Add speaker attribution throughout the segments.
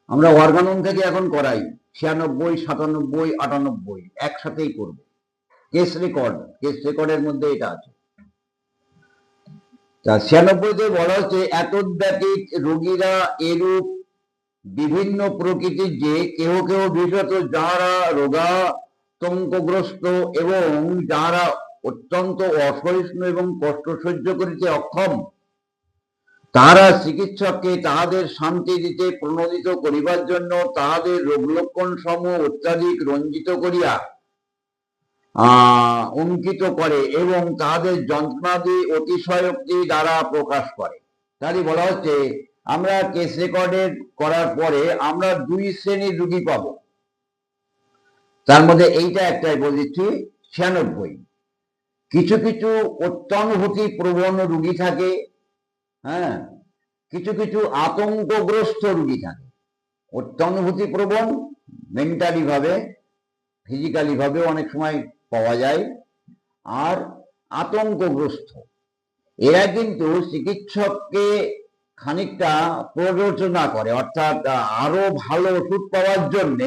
Speaker 1: আমরা অর্গানন থেকে এখন করাই 96, 97, 98 একসাথেই করব। কেস রেকর্ডের মধ্যে এটা আছে। 96তে বলা হচ্ছে এতদ্ব্যতিক রোগীরা এরূপ বিভিন্ন প্রকৃতির যে কেহ কেহ বিশেষত যাহারা রোগাতঙ্কগ্রস্ত এবং যাহারা অত্যন্ত অসহিষ্ণু এবং কষ্ট সহ্য করিতে অক্ষম, তাহারা চিকিৎসককে তাহাদের শান্তি দিতে প্রণোদিত করিবার জন্য তাহাদের রোগলক্ষণ সমূহ অত্যাধিক রঞ্জিত করিয়া অঙ্কিত করে এবং তাহাদের যন্ত্রণাদি অতিশয়োক্তি দ্বারা প্রকাশ করে। তাই বলা হচ্ছে আমরা কেস রেকর্ডের করার পরে আমরা 2 শ্রেণীর রোগী পাবো। তার মধ্যে এইটা একটাই বলে দিচ্ছি 96। কিছু কিছু অত্যনুভূতি প্রবণ রোগী থাকে, হ্যাঁ, কিছু কিছু আতঙ্কগ্রস্ত রোগী থাকে। অত্যনুভূতি প্রবণ মেন্টালি ভাবে, ফিজিক্যালি ভাবে অনেক সময় পাওয়া যায়, আর আতঙ্কগ্রস্ত এরা কিন্তু চিকিৎসককে খানিকটা প্ররোচনা করে, অর্থাৎ আরো ভালো ওষুধ পাওয়ার জন্য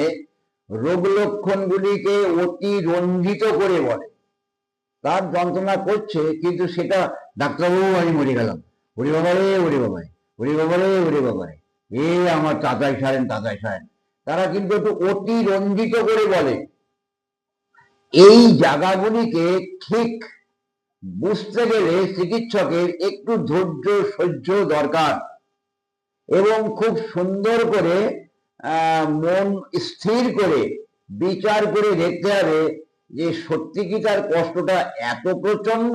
Speaker 1: রোগ লক্ষণগুলিকে অতি রঞ্জিত করে বলে। তার যন্ত্রণা করছে কিন্তু সেটা ডাক্তারবাবু আমি মরে গেলাম, ওরে বাবা রে, ওরে বাবা, ওরে বাবা রে, ওরে বাবা রে, এ আমার তাতাই সারেন, তাতাই সারেন। তারা কিন্তু একটু অতি রঞ্জিত করে বলে। এই জায়গাগুলিকে ঠিক বুঝতে গেলে চিকিৎসকের একটু ধৈর্য সহ্য দরকার এবং খুব সুন্দর করে মন স্থির করে বিচার করে দেখতে হবে যে সত্যি কি তার কষ্টটা এত প্রচন্ড,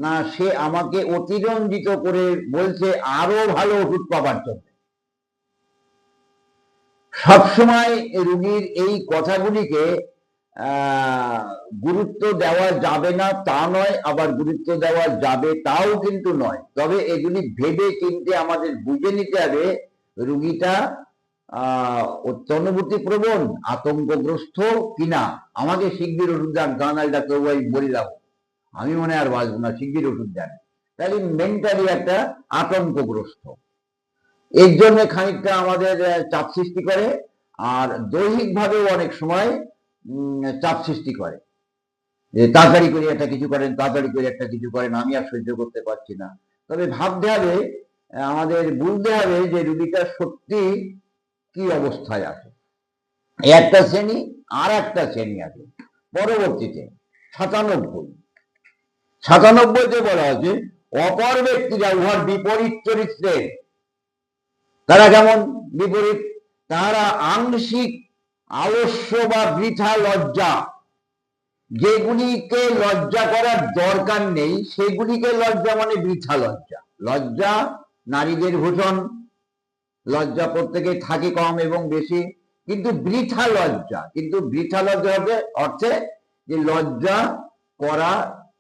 Speaker 1: না সে আমাকে অতিরঞ্জিত করে বলছে আরো ভালো ওষুধ পাবার জন্য। সবসময় রোগীর এই কথাগুলিকে গুরুত্ব দেওয়া যাবে না তা নয়, আবার গুরুত্ব দেওয়া যাবে তাও কিন্তু নয়। তবে এগুলি ভেবে চিন্তে আমাদের বুঝে নিতে হবে রোগীটা অত্যনুভূতি প্রবণ, আতঙ্কগ্রস্ত কিনা। আমাকে শিগগির ওষুধ দেন, কানাল ডাক্তারবাবু আমি বলে দাও, আমি মনে আর বাঁচবো না, শিগগির ওষুধ দেন। তাহলে মেন্টালি একটা আতঙ্কগ্রস্ত, এর জন্য খানিকটা আমাদের চাপ সৃষ্টি করে, আর দৈহিক ভাবেও অনেক সময় চাপ সৃষ্টি করে যে তাড়াতাড়ি করে একটা কিছু করেন, তাড়াতাড়ি করে একটা কিছু করেন, আমি আর সহ্য করতে পারছি না। তবে ভাবতে হবে, আমাদের বুঝতে হবে যে রোগীটা সত্যি কি অবস্থায় আছে। একটা শ্রেণী, আর একটা শ্রেণী আছে পরবর্তীতে 97তে বলা হচ্ছে অপর ব্যক্তিরা উহার বিপরীত চরিত্রের। তারা কেমন বিপরীত? তারা আংশিক আলস্য বা বৃথা লজ্জা, যেগুলিকে লজ্জা করার দরকার নেই সেগুলিকে লজ্জা, মানে বৃথা লজ্জা। লজ্জা নারীদের ভূষণ, লজ্জা প্রত্যেকে থাকে কম এবং বেশি, কিন্তু বৃথা লজ্জা, কিন্তু বৃথা লজ্জা হবে অর্থে যে লজ্জা করা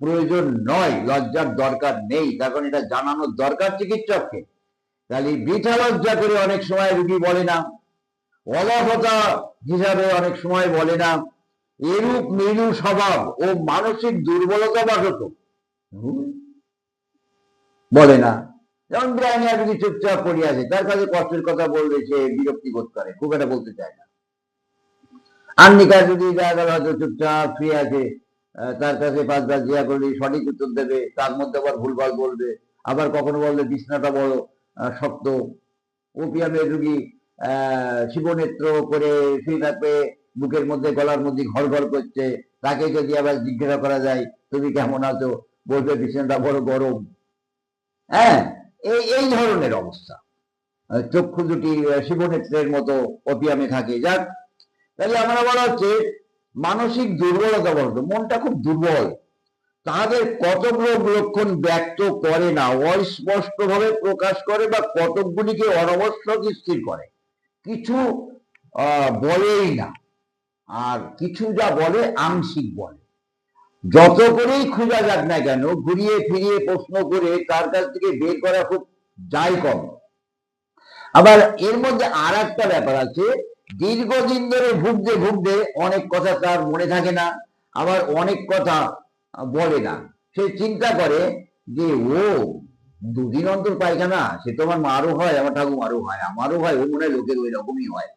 Speaker 1: প্রয়োজন নয়, লজ্জার দরকার নেই, তখন এটা জানানোর দরকার চিকিৎসককে। তাহলে বৃথা লজ্জা করে অনেক সময় রোগী বলে না, অলসতা হিসাবে অনেক সময় বলে না, এরূপ মেরু স্বভাব ও মানসিক দুর্বলতা বাসত বলে না। যেমন ব্রাহ্মণা যদি চুপচাপ পড়ে আছে, তার কাছে কষ্টের কথা বললে সে বিরক্তি বোধ করে, খুব একটা বলতে চায় না। আন্নিকা যদি দেখা গেল হয়তো চুপচাপ শুয়ে আছে, তার কাছে 5 বার জিজ্ঞা করলে সঠিক উত্তর দেবে, তার মধ্যে আবার ভুলভাল বলবে, আবার কখনো বলবে বিছনাটা বড় শক্ত। ওপিয়ামের রুগী শিবনেত্র করে শুয়ে থাকবে, বুকের মধ্যে গলার মধ্যে ঘর ঘর করছে, তাকে যদি আবার জিজ্ঞাসা করা যায় তুমি কেমন আছো, বলবে বিছানাটা বড় গরম। হ্যাঁ, এই ধরনের অবস্থা, চক্ষু দুটি শিবনেত্রের মতো ওপিয়ামে থাকে। যাক, তাহলে আমরা বলা হচ্ছে মানসিক দুর্বলতা বলতো, মনটা খুব দুর্বল, তাদের কতগুলো লক্ষণ ব্যক্ত করে না, অস্পষ্ট ভাবে প্রকাশ করে, বা কতকগুলিকে অনাবশ্যক স্থির করে, কিছু বলেই না, আর কিছু যা বলে আংশিক বলে। যত করেই খোঁজা যাক না কেন, ঘুরিয়ে ফিরিয়ে প্রশ্ন করে তার কাছ থেকে বের করা খুব যাই কম। আবার এর মধ্যে আর একটা ব্যাপার আছে, দীর্ঘদিন ধরে ভুগতে ভুগতে অনেক কথা তার মনে থাকে না, আবার অনেক কথা বলে না। সে চিন্তা করে যে ও দুদিন অন্তর পায়খানা, সে তো আমার মারও হয়, আমার ঠাকুমারও হয়, আমারও হয়, ও মনে হয় লোকের ওই রকমই হয়,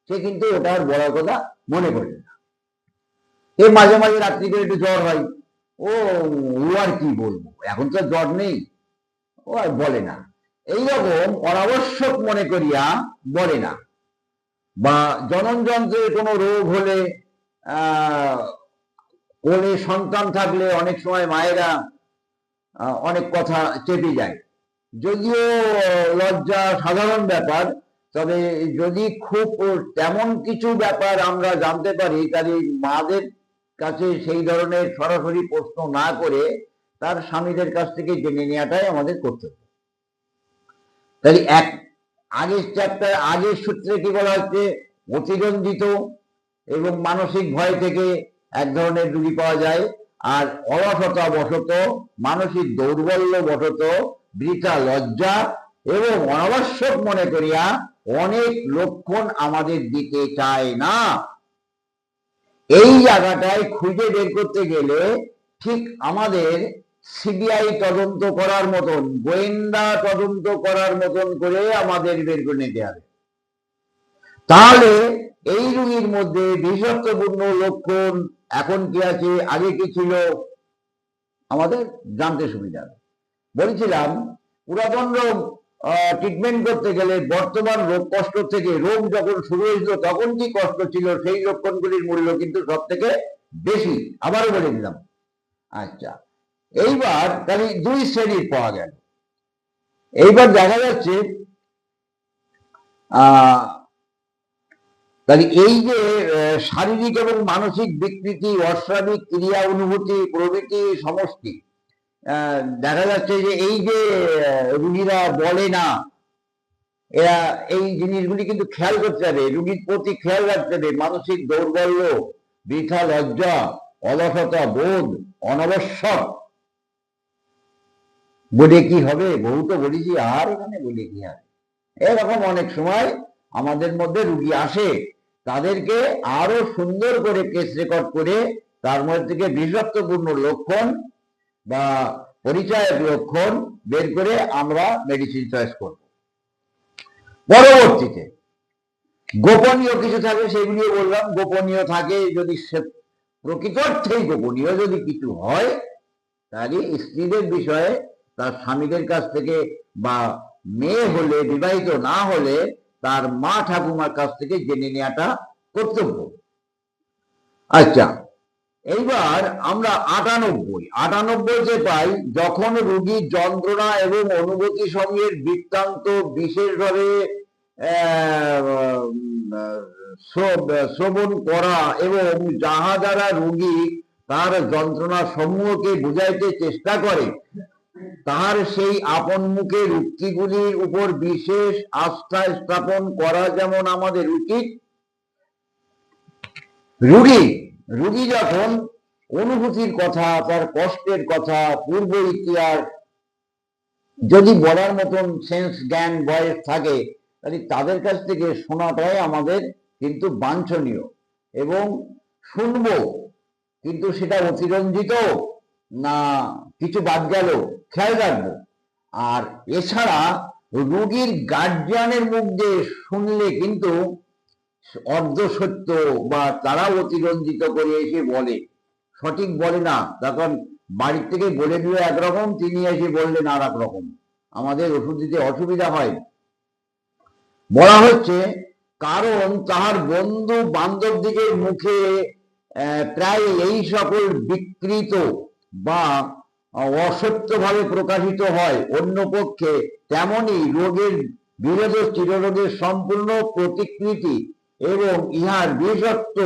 Speaker 1: সে কিন্তু ওটা আর বলার কথা মনে করে না। এ মাঝে মাঝে রাত্রি করে একটু জ্বর হয়, ও ও আর কি বলবো, এখন তো জ্বর নেই, ও আর বলে না। এইরকম অনাবশ্যক মনে করিয়া বলে না। বা জনন যন্ত্রের কোনো রোগ হলে, কোলে সন্তান থাকলে অনেক সময় মায়েরা অনেক কথা চেপে যায়, যদিও লজ্জা সাধারণ ব্যাপার, তবে যদি খুব তেমন কিছু ব্যাপার আমরা জানতে পারি, তাহলে মাদের কাছে সেই ধরনের সরাসরি প্রশ্ন না করে তার স্বামীদের কাছ থেকে জেনে নেওয়াটাই আমাদের কর্তব্য। তাহলে আগের চ্যাপ্টার, আগের সূত্রে কি বলা হচ্ছে, অতিরঞ্জিত এবং মানসিক ভয় থেকে এক ধরনের রোগী পাওয়া যায়, আর অলসতা বশত, মানসিক দৌর্বল্য বশত, বৃথা লজ্জা এবং অনাবশ্যক মনে করিয়া অনেক লক্ষণ আমাদের দিতে চায় না। এই জায়গাটায় খুঁজে বের করতে গেলে ঠিক আমাদের সিবিআই তদন্ত করার মতন, গোয়েন্দা তদন্ত করার মতন করে আমাদের বের করে নিতে হবে। তাহলে এই রোগীর মধ্যে বিষাক্তপূর্ণ লক্ষণ এখন কি আছে, আগে কি ছিল, আমাদের জানতে সুবিধা হবে। বলেছিলাম পুরাতন রোগ ট্রিটমেন্ট করতে গেলে বর্তমান রোগ কষ্ট থেকে, রোগ যখন শুরু হয়েছিল তখন কি কষ্ট ছিল, সেই লক্ষণগুলির মূল্য কিন্তু সব থেকে বেশি। আবারও বলে দিলাম। আচ্ছা, এইবার তাহলে দুই শ্রেণীর পাওয়া গেল। এইবার দেখা যাচ্ছে তাহলে এই যে শারীরিক এবং মানসিক বিকৃতি, অস্বাভাবিক ক্রিয়া অনুভূতি প্রভৃতি সমষ্টি, দেখা যাচ্ছে যে এই যে রুগীরা বলে না, এরা এই জিনিসগুলি কিন্তু খেয়াল করতে হবে, রুগীর প্রতি খেয়াল রাখতে হবে। মানসিক দৌর্বল্য, বৃথা লজ্জা, অলসতা বোধ, অনাবশ্যক বলে কি হবে, বহু তো বলেছি, আর এখানে বলে কি হবে। এরকম অনেক সময় আমাদের মধ্যে রুগী আসে, তাদেরকে আরো সুন্দর করে কেস রেকর্ড করে তার মধ্যে থেকে বিষাক্তপূর্ণ লক্ষণ বা পরিচয়ের লক্ষণ বের করে আমরা মেডিসিন চয়েস করব। পরবর্তীতে গোপনীয় কিছু থাকে, সেগুলিও বললাম। গোপনীয় থাকে যদি প্রকৃত অর্থেই গোপনীয় যদি কিছু হয়, তাহলে স্ত্রীদের বিষয়ে তার স্বামীদের কাছ থেকে, বা মেয়ে হলে, বিবাহিত না হলে তার মা ঠাকুমার কাছ থেকে জেনে নেওয়াটা কর্তব্য। আচ্ছা, এইবার আমরা 98 পাই, যখন রোগী যন্ত্রণা এবং অনুভূতি সঙ্গে বৃত্তান্ত বিশেষভাবে শ্রবণ করা এবং যাহা দ্বারা রোগী তার যন্ত্রণা সমূহকে বুঝাইতে চেষ্টা করে, তাহার সেই আপন মুখের উক্তিগুলির উপর বিশেষ আস্থা স্থাপন করা যেমন আমাদের উচিত। রোগী যখন অনুভূতির কথা, তার কষ্টের কথা, পূর্ব ইতিহাস যদি বলার মতন সেন্স, জ্ঞান, বয়স থাকে, তাহলে তাদের কাছ থেকে শোনাটাই আমাদের কিন্তু বাঞ্ছনীয়। এবং শুনবো, কিন্তু সেটা অতিরঞ্জিত না কিছু বাদ গেল খেয়াল রাখবো। আর এছাড়া রোগীর গার্জিয়ানের মুখ দিয়ে শুনলে কিন্তু অর্ধ সত্য বা তারা অতিরঞ্জিত করে এসে বলে, সঠিক বলে না। তখন বাড়ির থেকে বলে দিল একরকম, তিনি এসে বললেন আর এক রকম, আমাদের ওষুধ দিতে অসুবিধা হয়। বলা হচ্ছে কারণ তাহার বন্ধু বান্ধব দিকের মুখে প্রায় এই সকল বিকৃত বা অসত্যভাবে প্রকাশিত হয়। অন্য পক্ষে তেমনি রোগের বিরোধ চিররোগের সম্পূর্ণ প্রতিকৃতি এবং ইহার বিশেষত্ব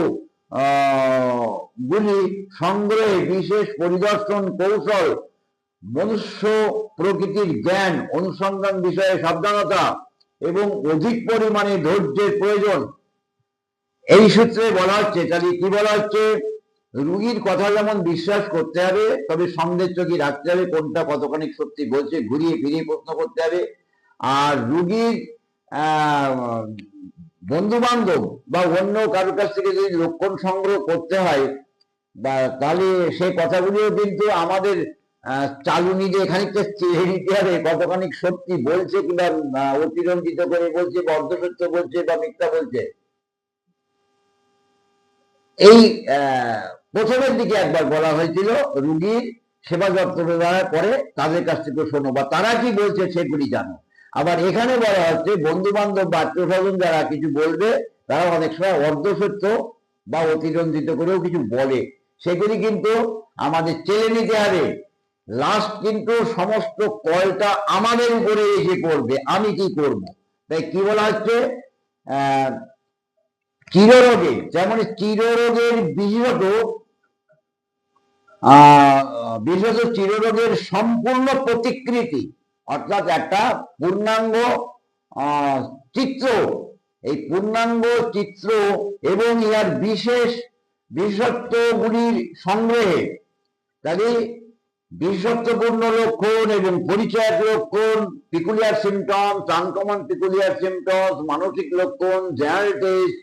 Speaker 1: গুলি সংগ্রহে বিশেষ পরিদর্শন কৌশল, মনুষ্য প্রকৃতির জ্ঞান, অনুসন্ধান বিষয়ে সাবধানতা এবং অধিক পরিমাণে ধৈর্যের প্রয়োজন। এই সূত্রে বলা হচ্ছে, তাহলে কি বলা হচ্ছে, রুগীর কথা যেমন বিশ্বাস করতে হবে, তবে সন্দেহ চোখে রাখতে হবে, কোনটা কতখানি সত্যি বলছে ঘুরিয়ে ফিরিয়ে প্রশ্ন করতে হবে। আর রুগীর বন্ধু বান্ধব বা অন্য কারোর কাছ থেকে যদি লক্ষণ সংগ্রহ করতে হয়, বা তাহলে সেই কথাগুলিও কিন্তু আমাদের চালুনি দিয়ে খানিকটা চেয়ে নিতে হবে কতখানি সত্যি বলছে কিংবা অতিরঞ্জিত করে বলছে বা অর্ধসত্য বলছে বা মিথ্যা বলছে। এই প্রথমের দিকে একবার বলা হয়েছিল রুগীর সেবা যত্ন দেওয়ার পরে তাদের কাছ থেকে শোনো বা তারা কি বলছে সেগুলি জানো। আবার এখানে বলা হচ্ছে বন্ধু বান্ধব বা আত্মীয় স্বজন যারা কিছু বলবে তারা অনেক সময় অর্ধসত্য বা অতিরঞ্জিত করেও কিছু বলে, সেগুলি কিন্তু আমাদের চেলে নিতে হবে। লাস্ট কিন্তু সমস্ত কলটা আমাদের উপরে এসে পড়বে, আমি কি করব। তাই কি বলা হচ্ছে, চিররোগে, যেমন চিররোগের বিশেষত চিররোগের সম্পূর্ণ প্রতিকৃতি, অর্থাৎ একটা পূর্ণাঙ্গ চিত্র, এই পূর্ণাঙ্গ চিত্র এবং ইহার বিশেষ বিশেষত্বগুলির সংগ্রহে, তাহলে বিশেষত্বপূর্ণ লক্ষণ এবং পরিচয়ক লক্ষণ, peculiar symptoms, uncommon peculiar symptoms, মানসিক লক্ষণ, জেনারেল টেস্ট,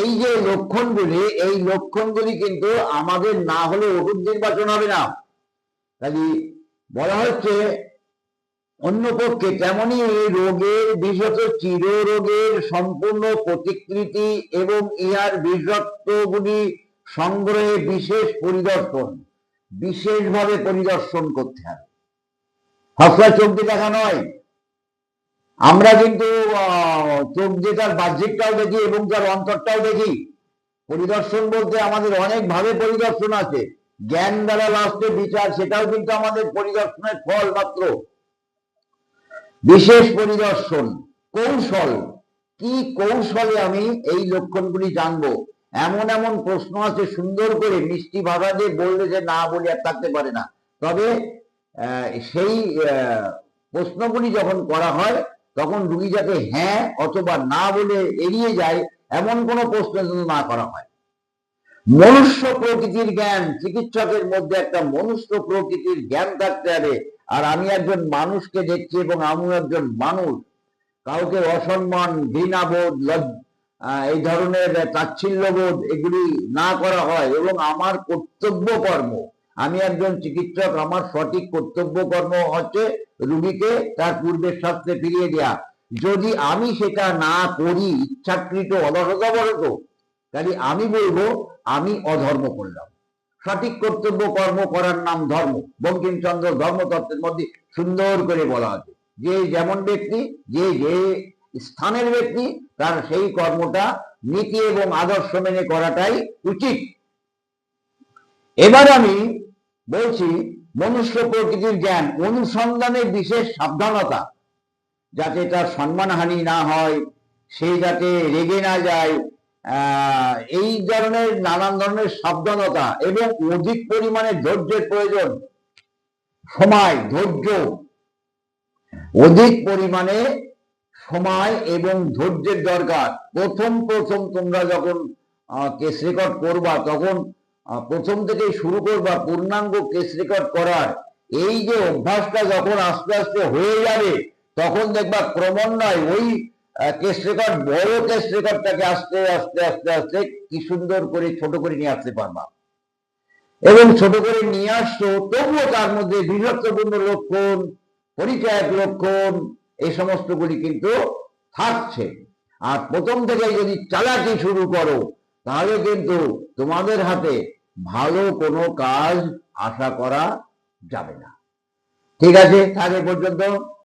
Speaker 1: এই যে লক্ষণগুলি, এই লক্ষণগুলি কিন্তু আমাদের না হলে ওষুধ নির্বাচন হবে না। তাই বলা হচ্ছে অন্যপক্ষে তেমনি রোগের বিশেষত চিররোগের সম্পূর্ণ প্রতিকৃতি এবং ইহার বিশেষত্বগুলি সংগ্রহে বিশেষ পরিদর্শন, বিশেষভাবে পরিদর্শন করতে হবে। সবসময় চোখ দিয়ে দেখা নয়। আমরা কিন্তু চোখ দিয়ে তার বাহ্যিকটাও দেখি এবং তার অন্তরটাও দেখি। পরিদর্শন বলতে আমাদের অনেক ভাবে পরিদর্শন আছে। জ্ঞান দ্বারা লাস্টে বিচার, সেটাও কিন্তু আমাদের পরিদর্শনের ফল মাত্র। বিশেষ পরিদর্শন, কৌশল, কি কৌশলে আমি এই লক্ষণগুলি জানবো, এমন এমন প্রশ্ন আছে সুন্দর করে মিষ্টি ভাষা দিয়ে বললে যে না বলে আর থাকতে পারে না। তবে সেই প্রশ্নগুলি যখন করা হয় তখন রুগী যাতে হ্যাঁ অথবা না বলে এড়িয়ে যায় এমন কোনো প্রশ্ন যেন না করা হয়। মনুষ্য প্রকৃতির জ্ঞান, চিকিৎসকের মধ্যে একটা মনুষ্য প্রকৃতির জ্ঞান থাকতে হবে। আর আমি একজন মানুষকে দেখছি এবং আমি একজন মানুষ, কাউকে অসম্মান, ঘৃণাবোধ, এই ধরনের তাচ্ছিল্যবোধ এগুলি না করা হয় এবং আমার কর্তব্য কর্ম, আমি একজন চিকিৎসক, আমার সঠিক কর্তব্য কর্ম হচ্ছে রুগীকে তার পূর্বের স্বাস্থ্যে ফিরিয়ে দেওয়া। যদি আমি সেটা না করি ইচ্ছাকৃত অলসতাবশত, তাহলে আমি বলবো আমি অধর্ম করলাম। সঠিক কর্তব্য কর্ম করার নাম ধর্ম। বঙ্কিমচন্দ্র ধর্মতত্ত্বের মধ্যে সুন্দর করে বলা আছে যে যেমন ব্যক্তি, যে যে স্থানের ব্যক্তি, তার সেই কর্মটা নীতি এবং আদর্শ মেনে করাটাই উচিত। এবার আমি বলছি মনুষ্য প্রকৃতির জ্ঞান অনুসন্ধানে বিশেষ সাবধানতা, যাতে তার সম্মানহানি না হয়, সে যাতে রেগে না যায়, এই ধরনের নানান ধরনের সাবধানতা এবং অধিক পরিমাণে ধৈর্যের প্রয়োজন। সময়, ধৈর্য, অধিক পরিমাণে সময় এবং ধৈর্যের দরকার। প্রথম তোমরা যখন কেস রেকর্ড করবা তখন প্রথম থেকেই শুরু করবা পূর্ণাঙ্গ কেস রেকর্ড করার। এই যে অভ্যাসটা যখন আস্তে আস্তে হয়ে যাবে তখন দেখবা ক্রমান্বয়ে ওই কেস রেকর্ড, বড় কেস রেকর্ডটাকে আস্তে আস্তে আস্তে আস্তে কি সুন্দর করে ছোট করে নিয়ে আসতে পারবা। এবং ছোট করে নিয়ে আসছো তবুও তার মধ্যে বিশেষত্বপূর্ণ লক্ষণ, পরিচয়ক লক্ষণ, এই সমস্তগুলি কিন্তু থাকছে। আর প্রথম থেকে যদি চালাকি শুরু করো তাহলে কিন্তু তোমাদের হাতে ভালো কোনো কাজ আশা করা যাবে না। ঠিক আছে, আগে পর্যন্ত